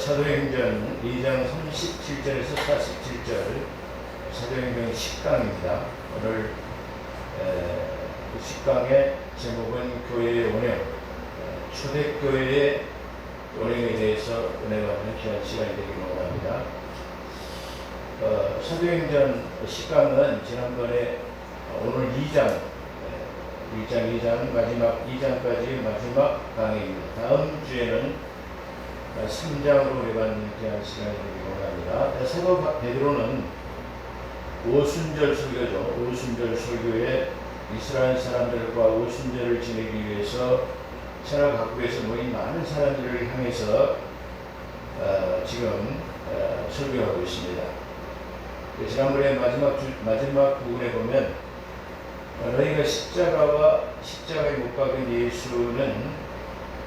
사도행전 2장 37절에서 47절 사도행전 10강입니다. 오늘 그 10강의 제목은 교회의 운영, 초대교회의 운영에 대해서 은혜 받는 귀한 시간이 되기를 원합니다. 사도행전 10강은 지난번에 오늘 2장 마지막 2장까지 마지막 강의입니다. 다음 주에는 3장으로 우리받는 귀한 시간이 되기를 원합니다. 사도 베드로는 오순절 설교죠. 오순절 설교에 이스라엘 사람들과 오순절을 지내기 위해서 천하 각국에서 모인 많은 사람들을 향해서 지금 설교하고 있습니다. 지난번에 마지막 부분에 보면 너희가 십자가에 못 박은 예수는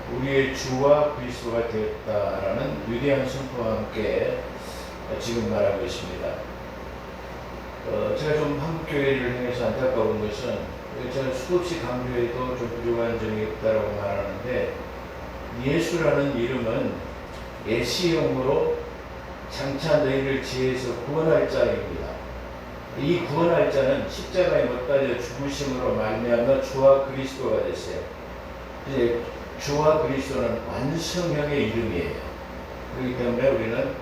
우리의 주와 그리스도가 되었다라는 위대한 선포와 함께 지금 말하고 있습니다. 제가 좀 한국교회를 향해서 안타까운 것은 제가 수없이 강조해도 좀 부족한 점이 없다라고 말하는데, 예수라는 이름은 예시형으로 장차 너희를 지혜에서 구원할 자입니다. 이 구원할 자는 십자가에 못 달려 죽으심으로 말미암아 주와 그리스도가 됐어요. 이제 주와 그리스도는 완성형의 이름이에요. 그렇기 때문에 우리는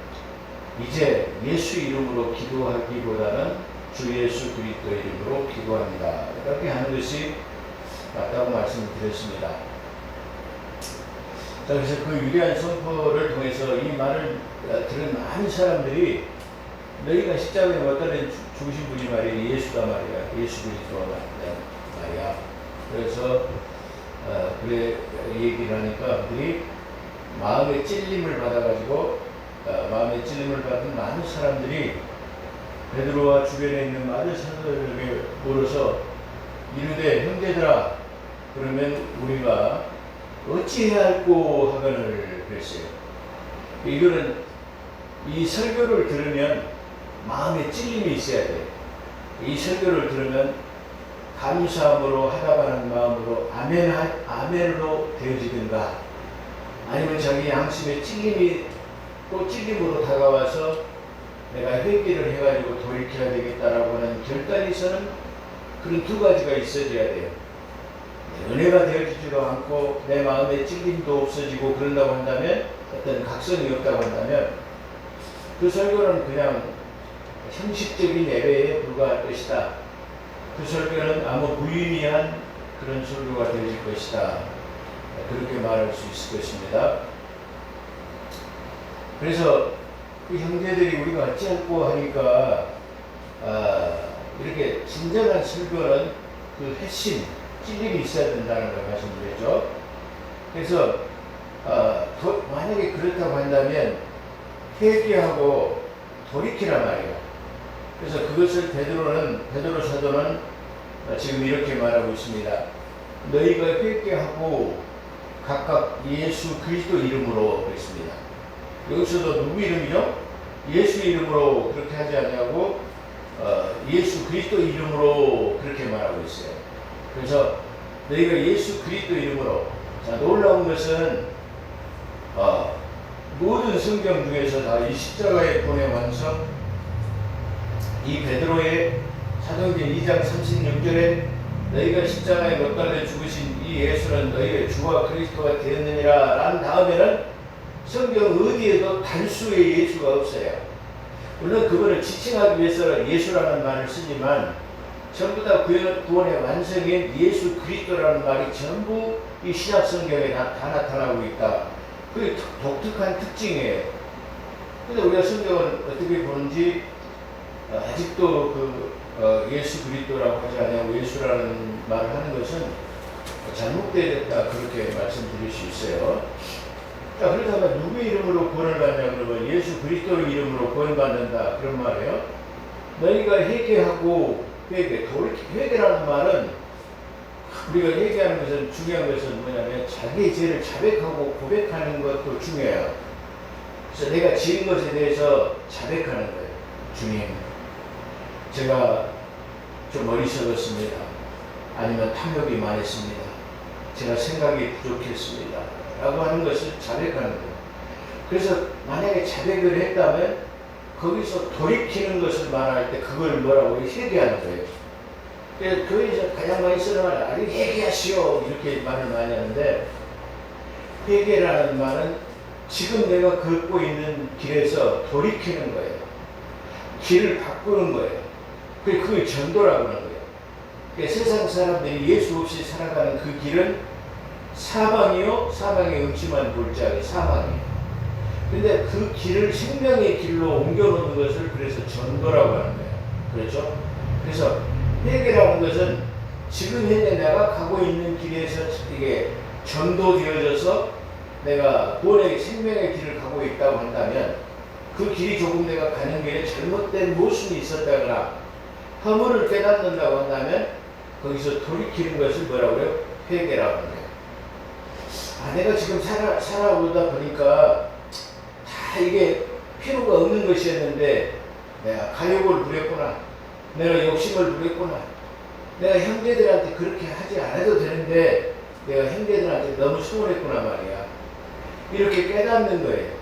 이제 예수 이름으로 기도하기보다는 주 예수 그리스도 이름으로 기도합니다. 이렇게 하는 것이 맞다고 말씀드렸습니다. 자, 그래서 그 위대한 선포를 통해서 이 말을 들은 많은 사람들이 너희가 십자가에 못 달려 죽으신 분이 말이야, 예수가 말이야, 예수 그리스도가 말이야. 그래서 그래 얘기를 하니까 그들이 마음의 찔림을 받아가지고 마음의 찔림을 받은 많은 사람들이 베드로와 주변에 있는 많은 사람들에게 물어서 이르되 형제들아, 그러면 우리가 어찌해야 할꼬 하거늘 그랬어요. 이거는 이 설교를 들으면 마음에 찔림이 있어야 돼요. 이 설교를 들으면 감사함으로 하다가는 마음으로 아멘으로 되어지든가, 아니면 자기 양심에 찔림이 또 찔림으로 다가와서 내가 회개를 해가지고 돌이켜야 되겠다라고 하는 결단이 서는 그런 두 가지가 있어져야 돼요. 은혜가 되어지지도 않고 내 마음에 찔림도 없어지고 그런다고 한다면, 어떤 각성이 없다고 한다면 그 설교는 그냥 형식적인 예배에 불과할 것이다. 그 설교는 아무 무의미한 그런 설교가 되어질 것이다. 그렇게 말할 수 있을 것입니다. 그래서 그 형제들이 우리가 어찌할꼬 하니까 이렇게 진정한 설교는 그 핵심, 찔림이 있어야 된다는 걸 말씀드렸죠. 그래서 만약에 그렇다고 한다면 회개하고 돌이키란 말이에요. 그래서 그것을 베드로 사도는 지금 이렇게 말하고 있습니다. 너희가 회개하고 각각 예수 그리스도 이름으로 그랬습니다. 여기서도 누구 이름이죠? 예수 이름으로 그렇게 하지 않냐고 예수 그리스도 이름으로 그렇게 말하고 있어요. 그래서 너희가 예수 그리스도 이름으로, 자, 놀라운 것은 모든 성경 중에서 다 이 십자가의 본의 완성, 이 베드로의 사도행전 2장 36절에 너희가 십자가에 못 달려 죽으신 이 예수는 너희의 주와 그리스도가 되었느니라 란 다음에는 성경 어디에도 단수의 예수가 없어요. 물론 그거를 지칭하기 위해서 예수라는 말을 쓰지만 전부 다 구원의 완성인 예수 그리스도라는 말이 전부 이 신약 성경에 다 나타나고 있다. 그게 독특한 특징이에요. 근데 우리가 성경을 어떻게 보는지 아직도 예수 그리스도라고 하지 않냐고 예수라는 말을 하는 것은 잘못되었다, 그렇게 말씀드릴 수 있어요. 자, 그렇다면 누구 이름으로 구원을 받냐 그러면 예수 그리스도 이름으로 구원받는다, 그런 말이에요. 너희가 회개하고 회개라는 말은, 우리가 회개하는 것은 중요한 것은 뭐냐면 자기의 죄를 자백하고 고백하는 것도 중요해요. 그래서 내가 지은 것에 대해서 자백하는 거예요. 주님, 제가 좀 어리석었습니다. 아니면 탐욕이 많았습니다. 제가 생각이 부족했습니다. 라고 하는 것을 자백하는 거예요. 그래서 만약에 자백을 했다면 거기서 돌이키는 것을 말할 때 그걸 뭐라고 해요? 회개하는 거예요. 그래서 교회에서 가장 많이 쓰는 말, 아니 회개하시오 이렇게 말을 많이 하는데, 회개라는 말은 지금 내가 걷고 있는 길에서 돌이키는 거예요. 길을 바꾸는 거예요. 그게 전도라고 하는 거예요. 그러니까 세상 사람들이 예수 없이 살아가는 그 길은 사망이요, 사망의 음침한 골짜기 사망이에요. 근데 그 길을 생명의 길로 옮겨놓는 것을 그래서 전도라고 하는 거예요. 그렇죠? 그래서 회개라는 것은 지금 현재 내가 가고 있는 길에서 이게 전도되어져서 내가 구원의 생명의 길을 가고 있다고 한다면, 그 길이 조금 내가 가는 길에 잘못된 모순이 있었다거나 허물을 깨닫는다고 한다면 거기서 돌이키는 것을 뭐라고 해요? 회개라고 하는 거예요. 아, 내가 지금 살아오다 보니까 다 이게 필요가 없는 것이었는데 내가 가욕을 부렸구나, 내가 욕심을 부렸구나, 내가 형제들한테 그렇게 하지 않아도 되는데 내가 형제들한테 너무 소원했구나 말이야. 이렇게 깨닫는 거예요.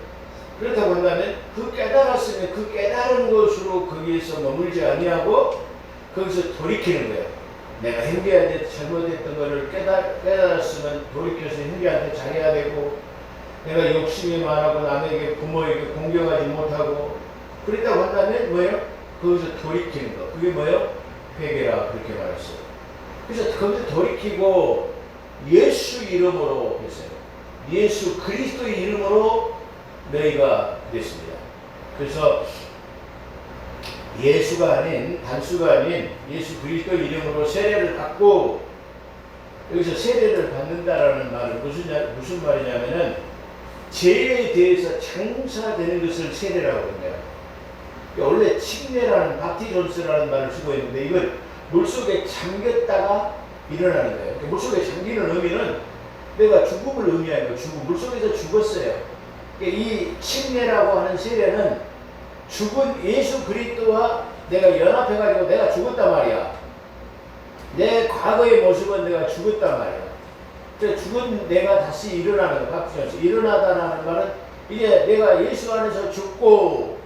그렇다고 한다면 그 깨달았으면 그 깨달은 것으로 거기에서 머물지 아니하고 거기서 돌이키는 거예요. 내가 형제한테 잘못했던 것을 깨달았으면 돌이켜서 형제한테 잘해야 되고, 내가 욕심이 많아고 남에게 부모에게 공경하지 못하고 그랬다고 한다면 뭐예요? 거기서 돌이키는 거. 그게 뭐예요? 회개라 그렇게 말했어요. 그래서 거기서 돌이키고 예수 이름으로 했어요. 예수 그리스도의 이름으로 너희가 됐습니다. 그래서 예수가 아닌, 단수가 아닌 예수 그리스도의 이름으로 세례를 받고, 여기서 세례를 받는다라는 말은 무슨 말이냐면은 죄에 대해서 장사되는 것을 세례라고 합니다. 원래 침례라는 바티존스라는 말을 쓰고 있는데 이건 물속에 잠겼다가 일어나는 거예요. 물속에 잠기는 의미는 내가 죽음을 의미하는 거예요. 물속에서 죽었어요. 이 침례라고 하는 세례는 죽은 예수 그리스도와 내가 연합해가지고 내가 죽었단 말이야. 내 과거의 모습은 내가 죽었단 말이야. 그래서 죽은 내가 다시 일어나는 거야. 일어나다라는 말은 이제 내가 예수 안에서 죽고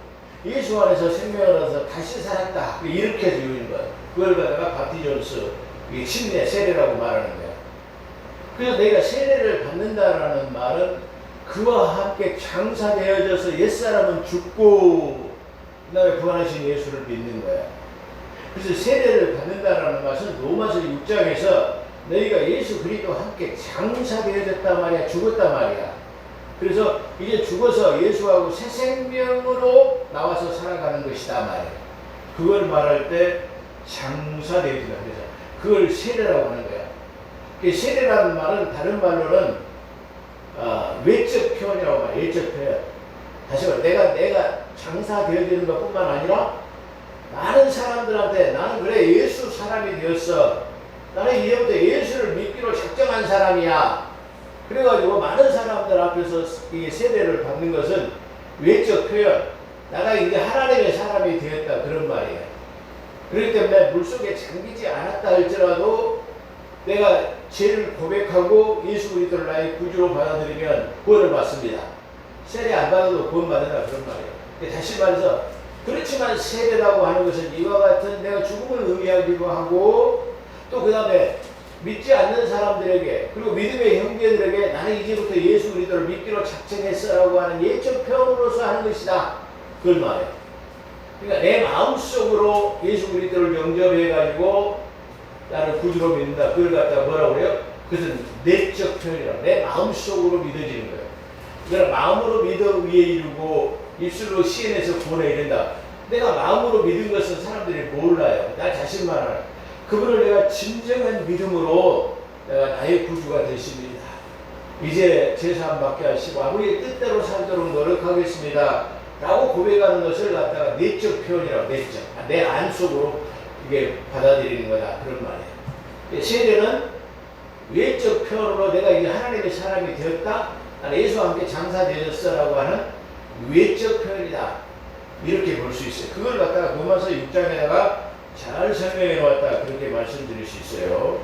예수 안에서 생명을 얻어서 다시 살았다. 이렇게 되는 거야. 그걸 갖다가 바티존스, 침례, 세례라고 말하는 거야. 그래서 내가 세례를 받는다라는 말은 그와 함께 장사되어져서 옛사람은 죽고 그 다음에 부활하신 예수를 믿는 거야. 그래서 세례를 받는다라는 것은 로마서 6장에서 너희가 예수 그리스도와 함께 장사되어졌단 말이야. 죽었단 말이야. 그래서 이제 죽어서 예수하고 새 생명으로 나와서 살아가는 것이다 말이야. 그걸 말할 때 장사되어진다. 그래서 그걸 세례라고 하는 거야. 세례라는 말은 다른 말로는 외적 표현이라고 말해요. 외적 표현. 다시 말해, 내가 장사되어지는 것 뿐만 아니라 많은 사람들한테 나는 그래 예수 사람이 되었어. 나는 이제부터 예수를 믿기로 작정한 사람이야. 그래가지고 많은 사람들 앞에서 이 세례를 받는 것은 외적 표현. 내가 이제 하나님의 사람이 되었다. 그런 말이에요. 그렇기 때문에 물속에 잠기지 않았다 할지라도 내가 죄를 고백하고 예수 그리스도를 나의 구주로 받아들이면 구원을 받습니다. 세례 안 받아도 구원 받는다. 그런 말이에요. 다시 말해서 그렇지만 세례라고 하는 것은 이와 같은 내가 죽음을 의미하기도 하고 또 그 다음에 믿지 않는 사람들에게 그리고 믿음의 형제들에게 나는 이제부터 예수 그리스도를 믿기로 작정했어라고 하는 예적 표현으로서 하는 것이다. 그걸 말해요. 그러니까 내 마음속으로 예수 그리스도를 영접해가지고 나를 구주로 믿는다. 그걸 갖다가 뭐라고 그래요? 그것은 내적 표현이라고. 내 마음속으로 믿어지는 거예요. 그러니까 마음으로 믿어 위에 이루고 입술로 시인해서 구원에 이른다. 내가 마음으로 믿은 것은 사람들이 몰라요. 나 자신만 알아요. 그분을 내가 진정한 믿음으로 내가 나의 구주가 되십니다. 이제 제사함 받게 하시고 아버지의 뜻대로 살도록 노력하겠습니다. 라고 고백하는 것을 갖다가 내적 표현이라고. 내적. 내 안속으로 이게 받아들이는 거다. 그런 말이에요. 세례는 외적 표현으로 내가 이제 하나님의 사람이 되었다. 나는 예수와 함께 장사되었어. 라고 하는 외적 표현이다. 이렇게 볼 수 있어요. 그걸 갖다가 로마서 6장에다가 잘 설명해 놓았다. 그렇게 말씀드릴 수 있어요.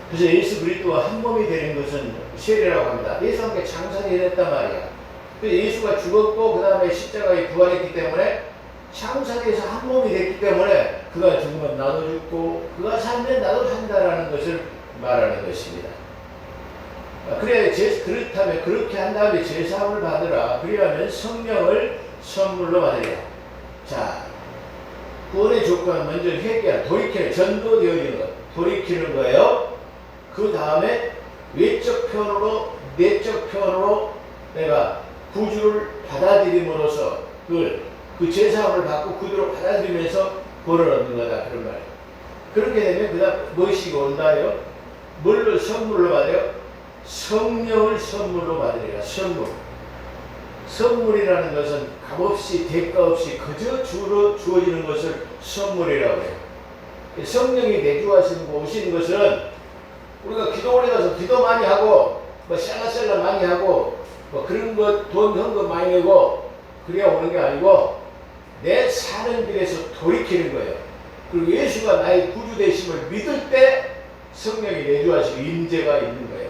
그래서 예수 그리스도와 한 몸이 되는 것은 세례라고 합니다. 예수와 함께 장사되게 됐단 말이야. 그래서 예수가 죽었고 그 다음에 십자가에 부활했기 때문에 장사돼서 한 몸이 됐기 때문에 그가 죽으면 나도 죽고 그가 살면 나도 산다라는 것을 말하는 것입니다. 그래야 그렇다면 그렇게 한 다음에 제사함을 받으라. 그리하면 성령을 선물로 받으리라. 자, 구원의 조건은 먼저 회개하라. 돌이키는, 전도되어지는 것, 돌이키는 거예요. 그 다음에 외적 표현으로 내적 표현으로 내가 구주를 받아들임으로써 그 제사함을 받고 구주로 받아들이면서 구원을 얻는 거다. 그런 말이에요. 그렇게 되면 그 다음 무엇이 온다요? 뭘로 선물로 받아요? 성령을 선물로 받으리라. 선물이라는 것은 값없이 대가 없이 그저 주어지는 것을 선물이라고 해요. 성령이 내주하시는 거 오시는 것은 우리가 기도원에 가서 기도 많이 하고 뭐 셀라셀라 많이 하고 뭐 그런 것 돈 헌금 많이 내고 그래야 오는 게 아니고 내 사는 길에서 돌이키는 거예요. 그리고 예수가 나의 구주 되심을 믿을 때 성령이 내주하시고 임재가 있는 거예요.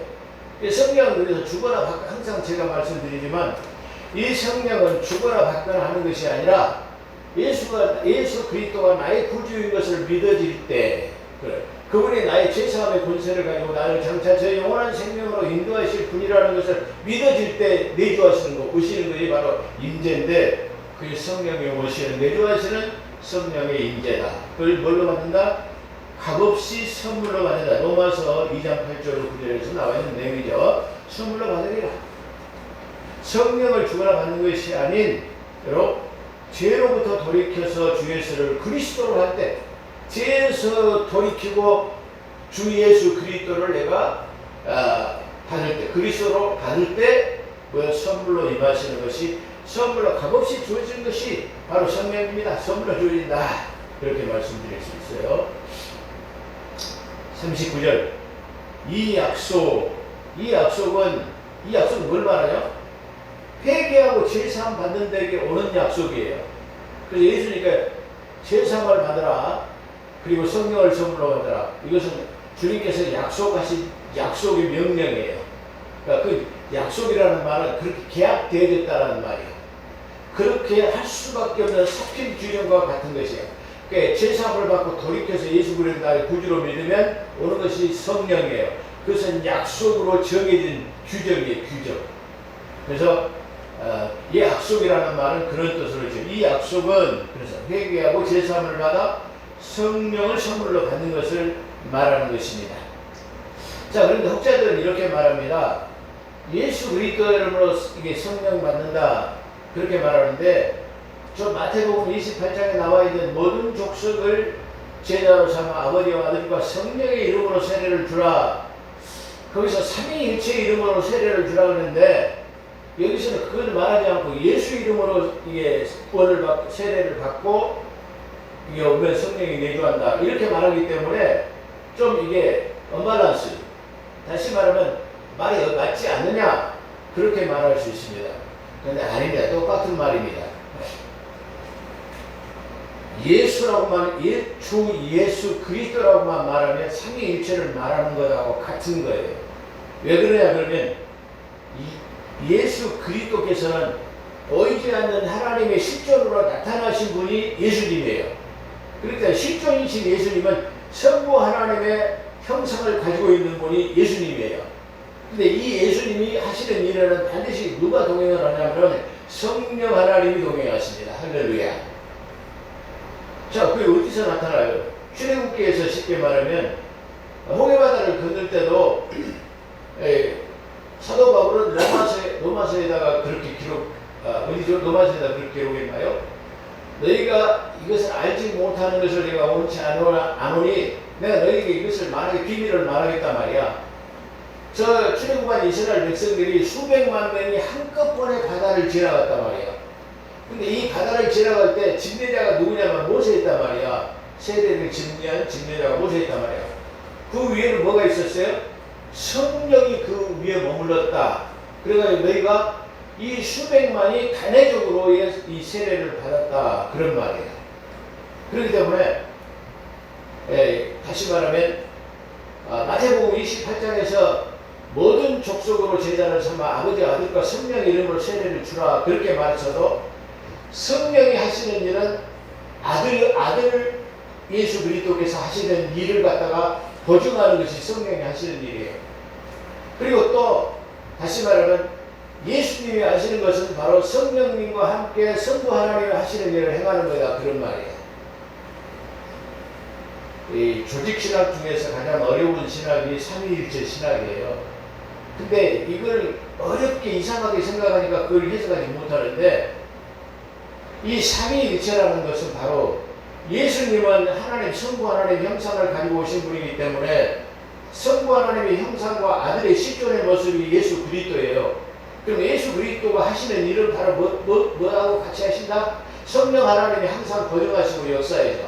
성령은 그래서 주거나 받거나 항상 제가 말씀드리지만 이 성령은 주거나 받거나 하는 것이 아니라 예수 그리스도가 나의 구주인 것을 믿어질 때 그분이 나의 죄사함의 권세를 가지고 나를 장차 저 영원한 생명으로 인도하실 분이라는 것을 믿어질 때 내주하시는 거, 오시는 것이 바로 임재인데 그 성령이 오시는 내주하시는 성령의 임재다. 그걸 뭘로 받는다? 값없이 선물로 받는다. 로마서 2장 8절 9절에서 나와 있는 내용이죠. 선물로 받으리라. 성령을 주거나 받는 것이 아닌 죄로부터 돌이켜서 주 예수를 그리스도로 할 때 죄에서 돌이키고 주 예수 그리스도를 내가 받을 때 그리스도로 받을 때 선물로 임하시는 것이 선물로 값없이 주어지는 것이 바로 성령입니다. 선물로 주어진다. 그렇게 말씀드릴 수 있어요. 39절 이 약속은 뭘 말하냐? 회개하고 제사함 받는 데에게 오는 약속이에요. 그래서 예수님께 제사함을 받으라. 그리고 성령을 선물로 받으라. 이것은 주님께서 약속하신 약속의 명령이에요. 그러니까 그 약속이라는 말은 그렇게 계약되어졌다는 말이에요. 그렇게 할 수밖에 없는 삭힌 규정과 같은 것이에요. 그러니까 제사함을 받고 돌이켜서 예수 그리스도 나의 구주로 믿으면 오는 것이 성령이에요. 그것은 약속으로 정해진 규정이에요. 규정. 그래서 이 약속이라는 말은 그런 뜻으로 죠. 이 약속은 그래서 회개하고 제사함을 받아 성령을 선물로 받는 것을 말하는 것입니다. 자, 그런데 학자들은 이렇게 말합니다. 예수 그리스도 이름으로 이게 성령 받는다 그렇게 말하는데 저 마태복음 28장에 나와 있는 모든 족속을 제자로 삼아 아버지와 아들과 성령의 이름으로 세례를 주라. 거기서 삼위일체의 이름으로 세례를 주라 그러는데 여기서는 그걸 말하지 않고 예수 이름으로 이게 구원을 받고 세례를 받고 이게 오면 성령이 내주한다 이렇게 말하기 때문에 좀 이게 언밸런스, 다시 말하면 말이 맞지 않느냐 그렇게 말할 수 있습니다. 그런데 아닙니다. 똑같은 말입니다. 예수라고만 주 예수 그리스도라고만 말하면 삼위일체를 말하는 것하고 같은 거예요. 왜 그러냐 그러면 예수 그리스도께서는 보이지 않는 하나님의 실존으로 나타나신 분이 예수님이에요. 그러니까 실존이신 예수님은 성부 하나님의 형상을 가지고 있는 분이 예수님이에요. 근데 이 예수님이 하시는 일에는 반드시 누가 동행을 하냐면 성령 하나님이 동행하십니다. 할렐루야. 자, 그게 어디서 나타나요? 출애굽기에서 쉽게 말하면 홍해바다를 건널 때도 사도 바울은 로마서에다가 그렇게 어디죠? 로마서에다 그렇게 기록했나요? 너희가 이것을 알지 못하는 것을 내가 원치 않으니 내가 너희에게 이것을 비밀을 말하겠단 말이야. 저 출애굽한 이스라엘 백성들이 수백만 명이 한꺼번에 바다를 지나갔단 말이야. 근데 이 바다를 지나갈 때 집례자가 누구냐면 모세였단 말이야. 세대를 집례한 집례자가 모세였단 말이야. 그 위에는 뭐가 있었어요? 성령이 그 위에 머물렀다. 그래가지고 너희가 이 수백만이 단회적으로 이 세례를 받았다. 그런 말이에요. 그렇기 때문에 다시 말하면 마태복음 28장에서 모든 족속으로 제자를 삼아 아버지 아들과 성령의 이름으로 세례를 주라 그렇게 말해서도 성령이 하시는 일은 아들 예수 그리스도께서 하시는 일을 갖다가 보증하는 것이 성령이 하시는 일이에요. 그리고 또 다시 말하면 예수님이 하시는 것은 바로 성령님과 함께 성부 하나님이 하시는 일을 행하는 거다 그런 말이에요. 이 조직신학 중에서 가장 어려운 신학이 삼위일체 신학이에요. 근데 이걸 어렵게 이상하게 생각하니까 그걸 해석하지 못하는데 이 삼위일체라는 것은 바로 예수님은 하나님 성부 하나님의 형상을 가지고 오신 분이기 때문에 성부 하나님의 형상과 아들의 실존의 모습이 예수 그리스도예요. 그럼 예수 그리스도가 하시는 일은 바로 뭐하고 같이 하신다? 성령 하나님이 항상 보증하시고 역사해서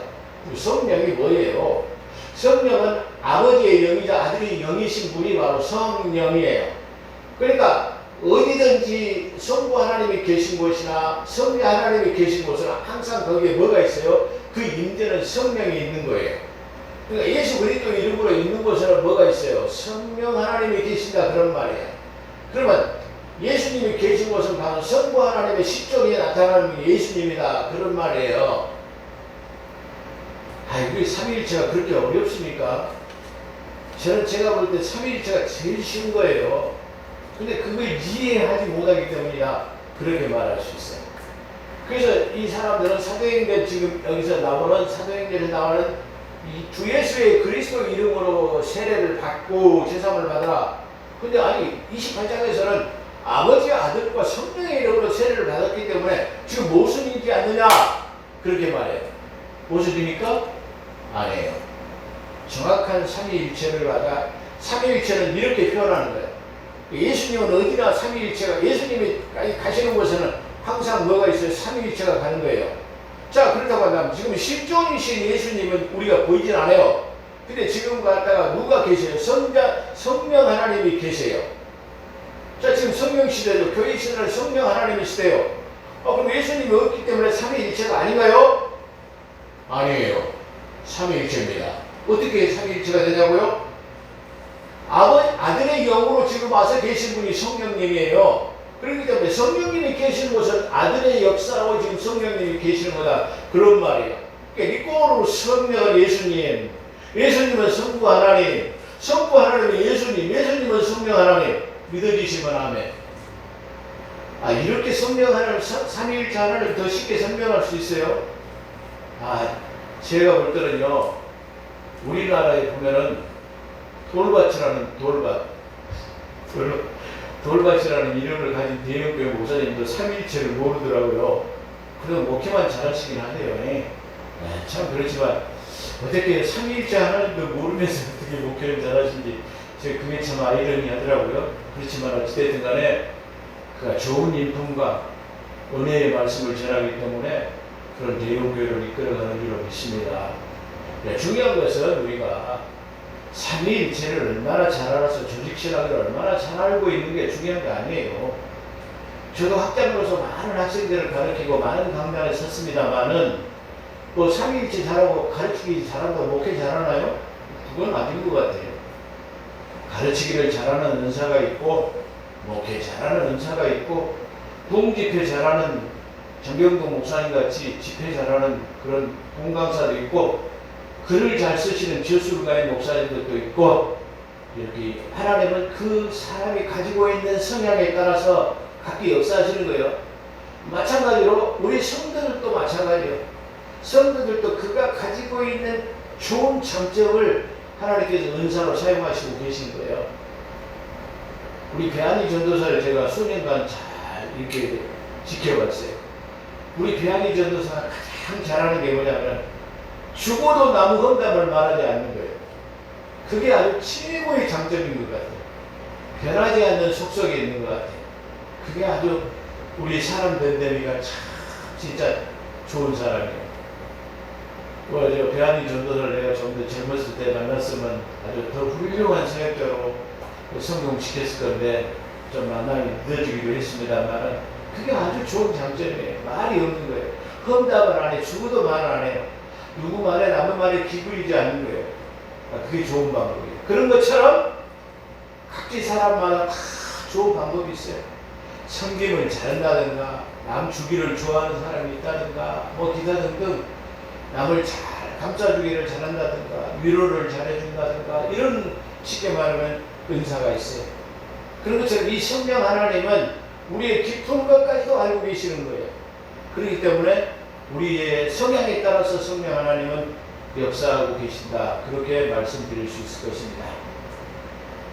성령이 뭐예요? 성령은 아버지의 영이자 아들의 영이신 분이 바로 성령이에요. 그러니까 어디든지 성부 하나님이 계신 곳이나 성령 하나님이 계신 곳은 항상 거기에 뭐가 있어요? 그 임재는 성령이 있는 거예요. 그러니까 예수 그리스도 이름으로 있는 곳에는 뭐가 있어요? 성령 하나님이 계신다 그런 말이에요. 그러면 예수님이 계신 곳은 바로 성부 하나님의 실존이 나타나는 게 예수님이다 그런 말이에요. 이게 삼위일체가 그렇게 어렵습니까? 제가 볼 때 삼위일체가 제일 쉬운 거예요. 근데 그걸 이해하지 못하기 때문이다 그렇게 말할 수 있어요. 그래서 이 사람들은 사도행전 지금 여기서 나오는 사도행전에 나오는 이 주 예수의 그리스도 이름으로 세례를 받고 제사함을 받아라. 근데 아니 28장에서는 아버지 아들과 성령의 이름으로 세례를 받았기 때문에 지금 모순이지 않느냐 그렇게 말해요. 모순입니까? 아니에요. 정확한 삼위일체를 받아 삼위일체는 이렇게 표현하는 거예요. 예수님은 어디나 삼위일체가 예수님이 가시는 곳에는 항상 뭐가 있어요? 삼위일체가 가는 거예요. 자 그렇다고 한다면 지금 실존이신 예수님은 우리가 보이진 않아요. 근데 지금 갖다가 누가 계세요? 성령 하나님이 계세요. 자 지금 성령 시대죠. 교회 시대는 성령 하나님의 시대요. 그럼 예수님이 없기 때문에 삼위일체가 아닌가요? 아니에요. 삼위일체입니다. 어떻게 삼위일체가 되냐고요? 아들의 영으로 지금 와서 계신 분이 성령님이에요. 그렇기 때문에 성령님이 계시는 곳은 아들의 역사로 지금 성령님이 계시는 거다 그런 말이에요. 그러니까 리꼬로 성령은 예수님, 예수님은 성부 하나님, 성부 하나님은 예수님, 예수님은 성령 하나님. 믿어지시면 아멘. 이렇게 성령 하나님, 삼위일체 하나님 더 쉽게 설명할 수 있어요? 제가 볼 때는요, 우리나라에 보면은 돌밭이라는 돌밭이라는 이름을 가진 대형교회 목사님도 삼위일체를 모르더라고요. 그래도 목회만 잘하시긴 하네요. 참 그렇지만 어떻게 삼위일체 하나님도 모르면서 어떻게 목회를 잘하신지 그게 참 아이러니하더라고요. 그렇지만 어찌됐든 간에 그가 좋은 인품과 은혜의 말씀을 전하기 때문에 그런 대형교회를 이끌어가는 줄로 믿습니다. 중요한 것은 우리가 삼위일체를 얼마나 잘 알아서 조직신학을 얼마나 잘 알고 있는 게 중요한 게 아니에요. 저도 학장으로서 많은 학생들을 가르치고 많은 강단에 섰습니다만은 삼위일체 잘하고 가르치기 잘한다고 목회 잘하나요? 그건 아닌 것 같아요. 가르치기를 잘하는 은사가 있고 목회 잘하는 은사가 있고 동집회 잘하는 정경동 목사님 같이 집회 잘하는 그런 공강사도 있고 글을 잘 쓰시는 저술가의 목사님들도 있고 이렇게 하나님은 그 사람이 가지고 있는 성향에 따라서 각기 역사하시는 거예요. 마찬가지로 우리 성도들도 마찬가지예요. 성도들도 그가 가지고 있는 좋은 장점을 하나님께서 은사로 사용하시고 계신 거예요. 우리 배한이 전도사를 제가 수년간 잘 이렇게 지켜봤어요. 우리 배한이 전도사가 가장 잘하는 게 뭐냐면 죽어도 나무 험담을 말하지 않는 거예요. 그게 아주 최고의 장점인 것 같아요. 변하지 않는 속성이 있는 것 같아요. 그게 아주 우리 사람 됨됨이가 참 진짜 좋은 사람이에요. 저 배한이 전도사를 내가 좀 더 젊었을 때 만났으면 아주 더 훌륭한 사역자로 성공시켰을 건데 좀 만남이 늦어지기도 했습니다만 그게 아주 좋은 장점이에요. 말이 없는 거예요. 험담을 안 해. 죽어도 말 안 해요. 누구 말에 남의 말에 기울이지 않는 거예요. 그게 좋은 방법이에요. 그런 것처럼 각기 사람마다 다 좋은 방법이 있어요. 섬김을 잘한다든가, 남 주기를 좋아하는 사람이 있다든가, 뭐 기타 등등 남을 잘 감싸주기를 잘한다든가, 위로를 잘해준다든가, 이런 쉽게 말하면 은사가 있어요. 그런 것처럼 이 성령 하나님은 우리의 깊은 것까지도 알고 계시는 거예요. 그렇기 때문에 우리의 성향에 따라서 성령 하나님은 역사하고 계신다, 그렇게 말씀드릴 수 있을 것입니다.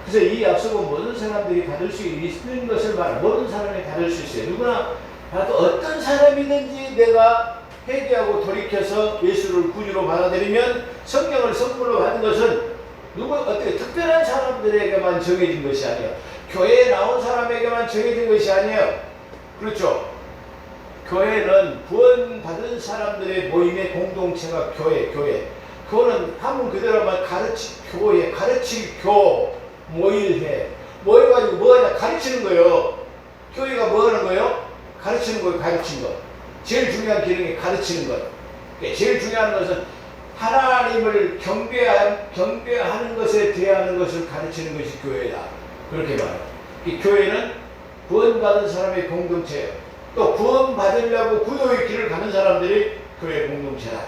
그래서 이 약속은 모든 사람들이 받을 수 있는 것을 말해. 모든 사람이 받을 수 있어요. 누구나 봐도 어떤 사람이든지 내가 회개하고 돌이켜서 예수를 구주로 받아들이면 성령을 선물로 받는 것은 어떻게 특별한 사람들에게만 정해진 것이 아니에요. 교회에 나온 사람에게만 정해진 것이 아니에요. 그렇죠? 교회는 구원받은 사람들의 모임의 공동체가 교회. 그거는 한문 그대로 말 가르치교, 모일해. 모여가지고 뭐 하냐? 가르치는 거예요. 교회가 뭐 하는 거예요? 가르치는 거예요. 가르치는 거. 제일 중요한 기능이 가르치는 것. 제일 중요한 것은 하나님을 경배하는 것에 대하는 것을 가르치는 것이 교회다. 그렇게 말해요. 이 교회는 구원받은 사람의 공동체예요. 또 구원받으려고 구도의 길을 가는 사람들이 교회 공동체다.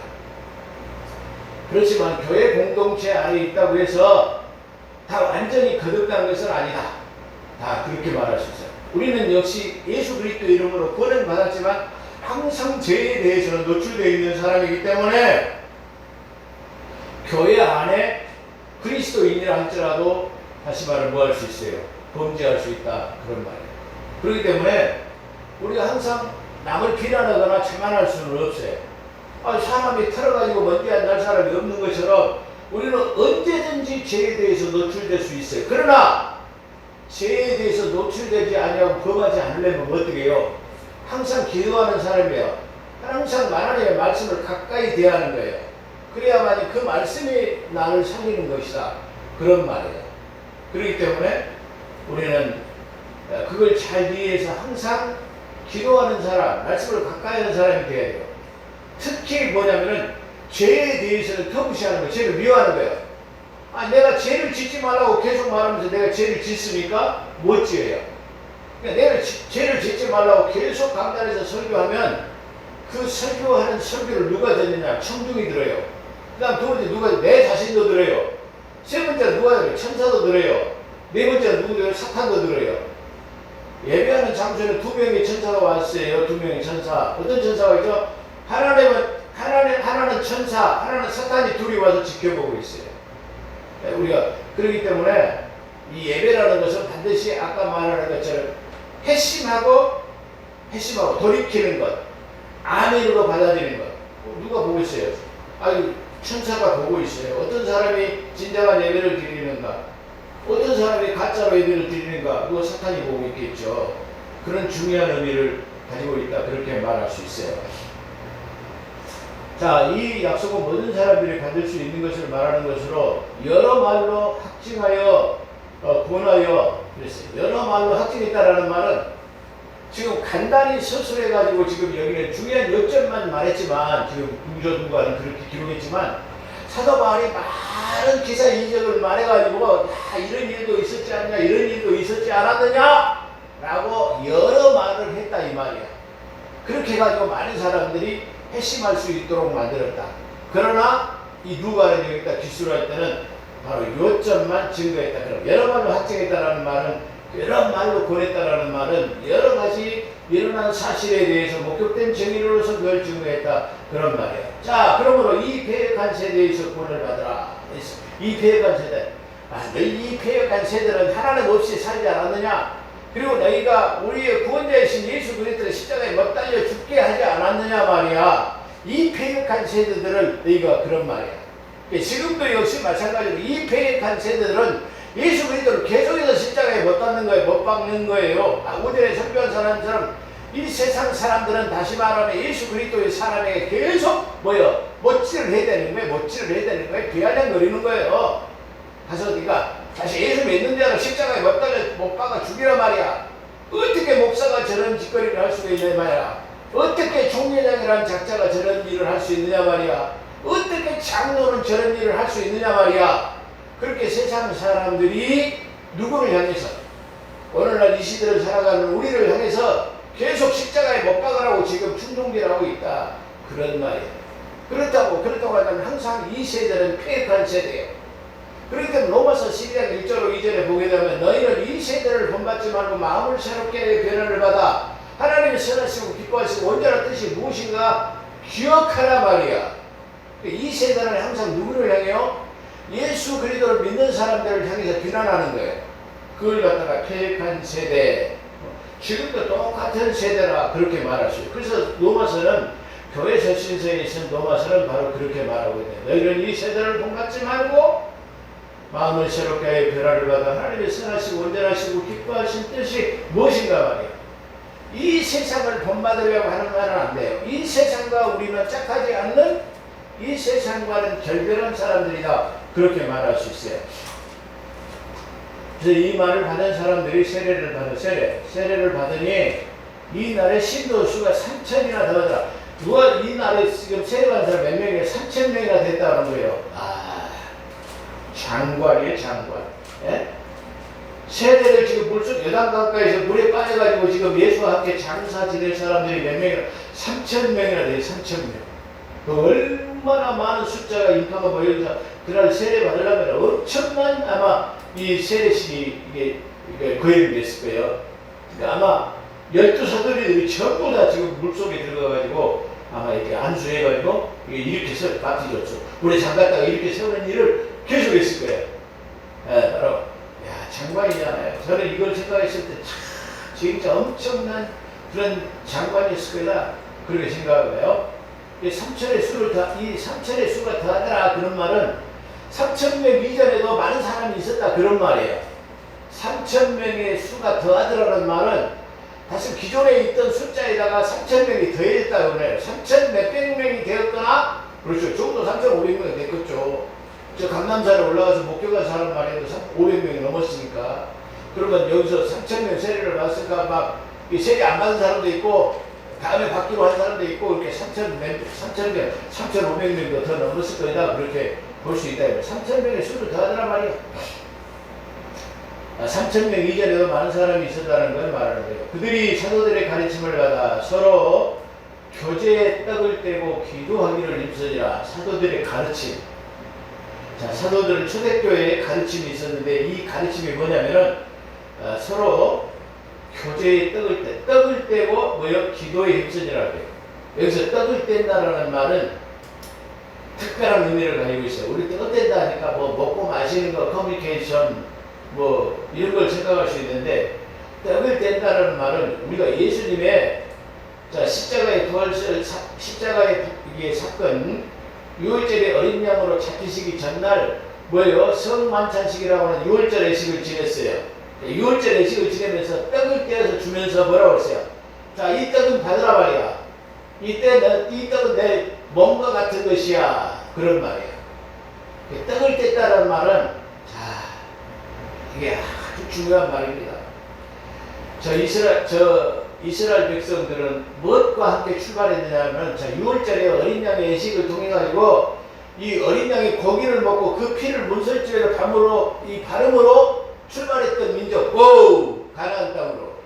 그렇지만 교회 공동체 안에 있다고 해서 다 완전히 거듭난 것은 아니다. 다 그렇게 말할 수 있어요. 우리는 역시 예수 그리스도 이름으로 구원을 받았지만 항상 죄에 대해서는 노출되어 있는 사람이기 때문에 교회 안에 그리스도인이라 할지라도 다시 말해 뭐 할 수 있어요? 범죄할 수 있다. 그런 말이에요. 그렇기 때문에 우리가 항상 남을 비난하거나 자만할 수는 없어요. 사람이 털어가지고 먼지 안 날 사람이 없는 것처럼 우리는 언제든지 죄에 대해서 노출될 수 있어요. 그러나 죄에 대해서 노출되지 아니하고 범하지 않으려면 어떻게 해요? 항상 기도하는 사람이에요. 항상 하나님의 말씀을 가까이 대하는 거예요. 그래야만이 그 말씀이 나를 살리는 것이다. 그런 말이에요. 그렇기 때문에 우리는 그걸 잘 이해해서 항상 기도하는 사람, 말씀을 가까이 하는 사람이 되어야 돼요. 특히 뭐냐면은 죄에 대해서는 터무시하는 거예요. 죄를 미워하는 거예요. 내가 죄를 짓지 말라고 계속 말하면서 내가 죄를 짓습니까? 못 지어요. 그러니까 내가 죄를 짓지 말라고 계속 강단에서 설교하면 그 설교하는 설교를 누가 듣느냐? 청중이 들어요. 그 다음 두 번째 누가 내 자신도 들어요. 세 번째는 누가 들어요? 천사도 들어요. 네 번째는 누구 들어요? 사탄도 들어요. 예배하는 장소에는 두 명의 천사가 왔어요. 두 명의 천사. 어떤 천사가 있죠? 하나는 천사, 하나는 사탄이 둘이 와서 지켜보고 있어요. 우리가 그렇기 때문에 이 예배라는 것은 반드시 아까 말하는 것처럼 회심하고 돌이키는 것, 아멘으로 받아들이는 것. 누가 보고 있어요? 천사가 보고 있어요. 어떤 사람이 진정한 예배를 드리는가? 어떤 사람이 가짜로 예배를 드리는가? 그거 사탄이 보고 있겠죠. 그런 중요한 의미를 가지고 있다. 그렇게 말할 수 있어요. 자, 이 약속은 모든 사람들이 받을 수 있는 것을 말하는 것으로 여러 말로 확증하여 권하여 그랬어요. 여러 말로 확증했다라는 말은 지금 간단히 서술해가지고 지금 여기는 중요한 요점만 말했지만 지금 누가는 그렇게 기록했지만 사도 바울이 많은 기사 이적을 말해가지고 이런 일도 있었지 않냐, 이런 일도 있었지 않았느냐 라고 여러 말을 했다 이 말이야. 그렇게 해가지고 많은 사람들이 회심할 수 있도록 만들었다. 그러나 이 누가는 여기다 기술할 때는 바로 요점만 증거했다. 그럼 여러 말로 확증했다라는 말은, 여러 말로 권했다라는 말은 여러 가지 일어난 사실에 대해서 목격된 정의로서 그걸 증거했다. 그런 말이야. 자, 그러므로 이 패역한 세대에서 구원을 받으라. 이 패역한 세대. 너희 이 패역한 세대는 하나님 없이 살지 않았느냐? 그리고 너희가 우리의 구원자이신 예수 그리스도를 십자가에 못 달려 죽게 하지 않았느냐 말이야. 이 패역한 세대들을 너희가 그런 말이야. 지금도 역시 마찬가지로 이 패역한 세대들은 예수 그리스도를 계속해서 십자가에 못 달는 거예요. 못 박는 거예요. 오전에 설교한 사람처럼 이 세상 사람들은 다시 말하면 예수 그리스도의 사람에게 계속 못질을 해야 되는 거예요. 못질을 해야 되는 거예요. 비아냥 거리는 거예요. 가서 네가 다시 예수 믿는 자를 십자가에 못 박아 죽이란 말이야. 어떻게 목사가 저런 짓거리를 할 수가 있냐 말이야. 어떻게 종례장이라는 작자가 저런 일을 할 수 있느냐 말이야. 어떻게 장로는 저런 일을 할 수 있느냐 말이야. 그렇게 세상 사람들이 누구를 향해서 오늘날 이 시대를 살아가는 우리를 향해서 계속 십자가에 못 박으라고 지금 충동질하고 있다. 그런 말이에요. 그렇다고 한다면 항상 이 세대는 폐역한 세대예요. 그러니까 로마서 12장 1절 2절에 보게 되면 너희는 이 세대를 본받지 말고 마음을 새롭게 변화를 받아 하나님의 선하시고 기뻐하시고 온전한 뜻이 무엇인가 기억하라 말이야. 이 세대는 항상 누구를 향해요? 예수 그리스도를 믿는 사람들을 향해서 비난하는 거예요. 그걸 갖다가 폐역한 세대, 지금도 똑같은 세대라 그렇게 말하시죠. 그래서 로마서는 교회 서신서에 있는 로마서는 바로 그렇게 말하고 있네요. 너희는 이 세대를 본받지 말고 마음을 새롭게 변화를 받아 하나님의 선하시고 온전하시고 기뻐하신 뜻이 무엇인가 말이에요. 이 세상을 본받으려고 하는 말은 안 돼요. 이 세상과 우리는 짝하지 않는 이 세상과는 결별한 사람들이다. 그렇게 말할 수 있어요. 그래서 이 말을 받은 사람들이 세례를 받으니 이 날에 신도 수가 3,000이나 더하더라. 누가 이 날에 지금 세례받은 사람 몇 명이에요? 3,000명이나 됐다는 거예요. 장관이에요, 장관. 예? 세대를 지금 물속 여당 가까이서 물에 빠져가지고 지금 예수와 함께 장사 지낼 사람들이 몇 명이나 3,000명이나 돼요. 3,000명. 얼마나 많은 숫자가 인파가 모여서 그날 세례 받으려면 엄청난 아마 이 세례식이 이게 거행이 됐을 거예요. 그러니까 아마 12사도리들이 전부 다 지금 물속에 들어가가지고 아마 이렇게 안수해가지고 이렇게 세워 바티졌죠. 물에 잠갔다가 이렇게 세우는 일을 계속했을 거예요. 예, 바로 장관이잖아요. 저는 이걸 생각했을 때 진짜 엄청난 그런 장관이었을 거다 그렇게 생각해요. 3천의 수가 더하더라 그런 말은 3,000명 이전에도 많은 사람이 있었다 그런 말이에요. 3,000명의 수가 더하더라는 말은 다시 기존에 있던 숫자에다가 3,000명이 더해졌다 그러네요. 3,000 몇백 명이 되었거나 그렇죠. 적어도 3,500명이 됐겠죠. 저 강남산에 올라가서 목격한 사람 말해도 500명이 넘었으니까 그러면 여기서 3,000명 세례를 받았으니까 막 세례 안 받은 사람도 있고 다음에 받기로 한 사람도 있고 이렇게 3,000명, 3,500명도 더 넘었을 거다 그렇게 볼 수 있다. 3,000명의 수를 더하더란 말이야. 3,000명 이전에도 많은 사람이 있었다는 걸 말하는 거예요. 그들이 사도들의 가르침을 받아 서로 교제에 떡을 떼고 기도하기를 힘쓰니라. 사도들의 가르침. 자, 사도들은 초대교회에 가르침이 있었는데 이 가르침이 뭐냐면은 서로 교제에 떡을 떼고 기도에 힘쓰니라고 해요. 여기서 떡을 뗀다라는 말은 특별한 의미를 가지고 있어요. 우리 떡 뗀다 하니까 뭐 먹고 마시는 거, 커뮤니케이션 뭐 이런 걸 생각할 수 있는데 떡을 뗀다라는 말은 우리가 예수님의 십자가의 이게 사건 6월절에 어린 양으로 잡히시기 전날 성만찬식이라고 하는 6월절 예식을 지냈어요. 6월절 예식을 지내면서 떡을 떼어서 주면서 뭐라고 했어요? 자, 이 떡은 받으라 말이야. 이 떡은 내 몸과 같은 것이야. 그런 말이에요. 떡을 뗐다는 말은 이게 아주 중요한 말입니다. 이스라엘 백성들은 무엇과 함께 출발했느냐면 6월절에 어린 양의 예식을 통해 가지고 이 어린 양의 고기를 먹고 그 피를 문설주에서 발음으로 출발했던 민족, 가나안 땅으로.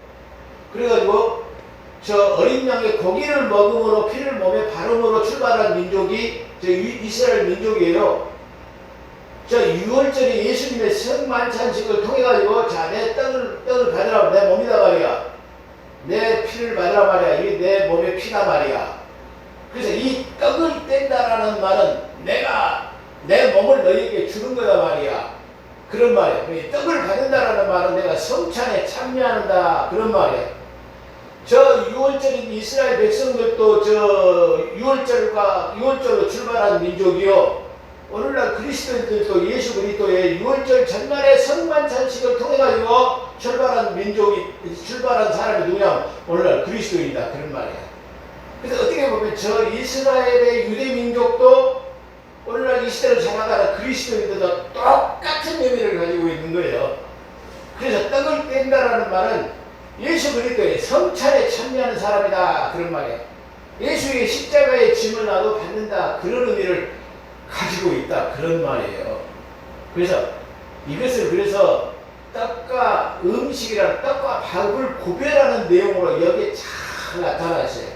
그래가지고 저 어린 양의 고기를 먹음으로 피를 몸에 발음으로 출발한 민족이 이스라엘 민족이에요. 6월절에 예수님의 성만찬식을 통해 가지고 내 떡을 받으라, 내 몸이다 말이야. 내 피를 받으라 말이야. 이게 내 몸의 피다 말이야. 그래서 이 떡을 뗀다라는 말은 내가 내 몸을 너희에게 주는 거다 말이야. 그런 말이야. 떡을 받는다라는 말은 내가 성찬에 참여한다. 그런 말이야. 6월절인 이스라엘 백성들도 6월절로 출발한 민족이요. 오늘날 그리스도인들도 예수 그리스도의 6월절 전날의 성만찬식을 통해 가지고 출발한 사람이 누구냐? 오늘날 그리스도인이다. 그런 말이야. 그래서 어떻게 보면 이스라엘의 유대 민족도 오늘날 이 시대를 살아가는 그리스도인들도 똑같은 의미를 가지고 있는 거예요. 그래서 떡을 뗀다라는 말은 예수 그리스도의 성찬에 참여하는 사람이다. 그런 말이야. 예수의 십자가의 짐을 나도 받는다. 그런 의미를 가지고 있다. 그런 말이에요. 그래서 이것을 그래서 떡과 음식이라는 떡과 밥을 구별하는 내용으로 여기에 잘 나타났어요.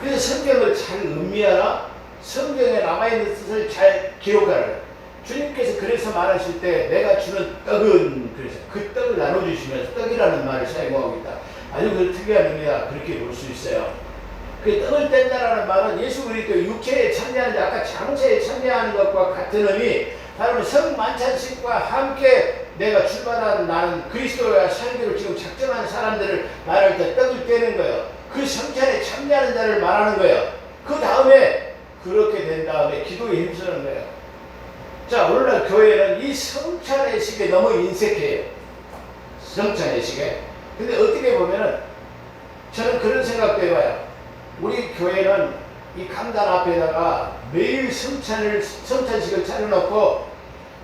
그래서 성경을 잘 음미하라, 성경에 남아있는 뜻을 잘 기록하라. 주님께서 그래서 말하실 때 내가 주는 떡은, 그래서 그 떡을 나눠주시면서 떡이라는 말을 사용하고 있다. 아주 그 특이한 의미다, 그렇게 볼 수 있어요. 그 떡을 뗀다라는 말은 예수 그리스도 육체에 참여하는, 아까 장세에 참여하는 것과 같은 의미, 바로 성만찬식과 함께 내가 출발하는 나는 그리스도와 살기로 지금 작정한 사람들을 말할 때 떡을 떼는 거예요. 그 성찬에 참여하는 자를 말하는 거예요. 그 다음에 그렇게 된 다음에 기도에 힘쓰는 거예요. 자, 오늘날 교회는 이 성찬의 식에 너무 인색해요. 성찬의 식에. 근데 어떻게 보면은 저는 그런 생각도 해봐요. 우리 교회는 이 강단 앞에다가 매일 성찬식을 차려놓고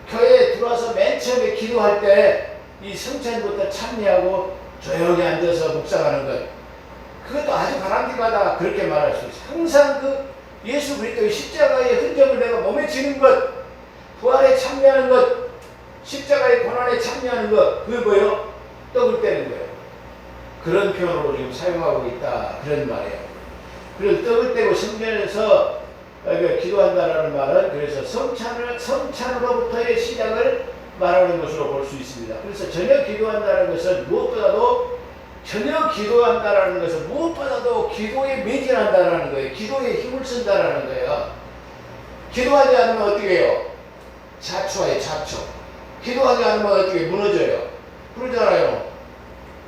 교회에 들어와서 맨 처음에 기도할 때 이 성찬부터 참여하고 조용히 앉아서 묵상하는 것, 그것도 아주 바람직하다, 그렇게 말할 수 있어요. 항상 그 예수 그리스도의 십자가의 흔적을 내가 몸에 지는 것, 부활에 참여하는 것, 십자가의 고난에 참여하는 것, 그게 뭐예요? 떡을 떼는 거예요. 그런 표현으로 지금 사용하고 있다, 그런 말이에요. 그래서 떡을 떼고 성전에서 기도한다라는 말은 그래서 성찬으로부터의 시작을 말하는 것으로 볼 수 있습니다. 그래서 전혀 기도한다는 것은 무엇보다도 기도에 매진한다라는 거예요. 기도에 힘을 쓴다라는 거예요. 기도하지 않으면 어떻게 해요? 자초해요, 자초. 기도하지 않으면 어떻게 무너져요? 그러잖아요.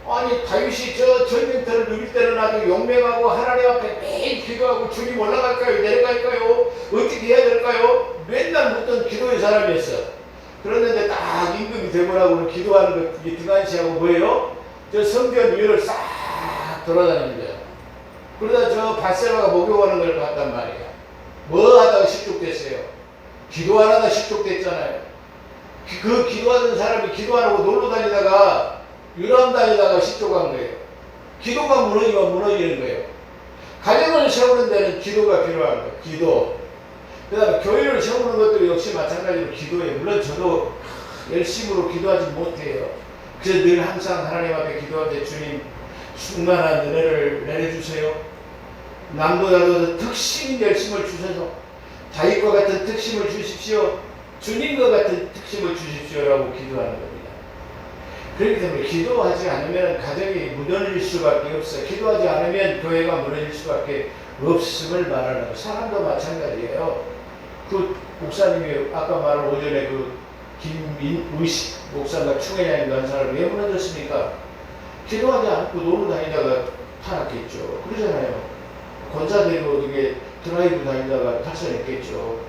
아니, 다윗이 저 전쟁터를 누빌 때는 아주 용맹하고 하나님 앞에 매일 기도하고 주님 올라갈까요? 내려갈까요? 어떻게 해야 될까요? 맨날 묻던 기도의 사람이었어. 그런데 딱 임금이 되고 나고는 기도하는 거 등한시하고 뭐예요? 저 성전 위를 싹 돌아다니는 거예요. 그러다 저 바세바가 목욕하는 걸 봤단 말이에요. 뭐 하다가 십족됐어요? 기도 안 하다 십족됐잖아요. 그 기도하던 사람이 기도 안 하고 놀러 다니다가 유람 다니다가 십족한 거예요. 기도가 무너지면 무너지는 거예요. 가정을 세우는 데는 기도가 필요한 거예요. 기도. 그 다음에 교회를 세우는 것도 역시 마찬가지로 기도예요. 물론 저도 열심으로 기도하지 못해요. 그래서 늘 항상 하나님 앞에 기도하는데 주님 충만한 은혜를 내려주세요. 남보다도 특심인 열심을 주셔서 다윗과 같은 특심을 주십시오. 주님과 같은 특심을 주십시오라고 기도하는 겁니다. 그렇기 때문에 기도하지 않으면 가정이 무너질 수밖에 없어요. 기도하지 않으면 교회가 무너질 수밖에 없음을 말하는 거예요. 사람도 마찬가지예요. 그 목사님이 아까 말한 오전에 그 김민의식 목사가 충해장에 간 사람이 왜 무너졌습니까? 기도하지 않고 놀러 다니다가 타락했죠. 그러잖아요. 권사 되고 이게 드라이브 다니다가 탈선했겠죠.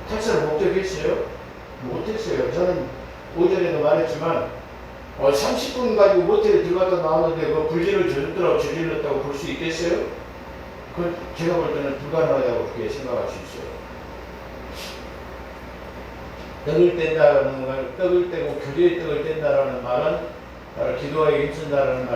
탈선을 목적했어요? 못했어요. 저는 오전에도 말했지만 30분 가지고 모텔에 들어갔다 나왔는데 그 불진을 저질렀다고 볼 수 있겠어요? 그 제가 볼 때는 불가능하다고 그렇게 생각할 수 있어요. 떡을 뗀다라는 말, 떡을 떼고 교제의 떡을 뗀다라는 말은 바로 기도하에 힘쓴다라는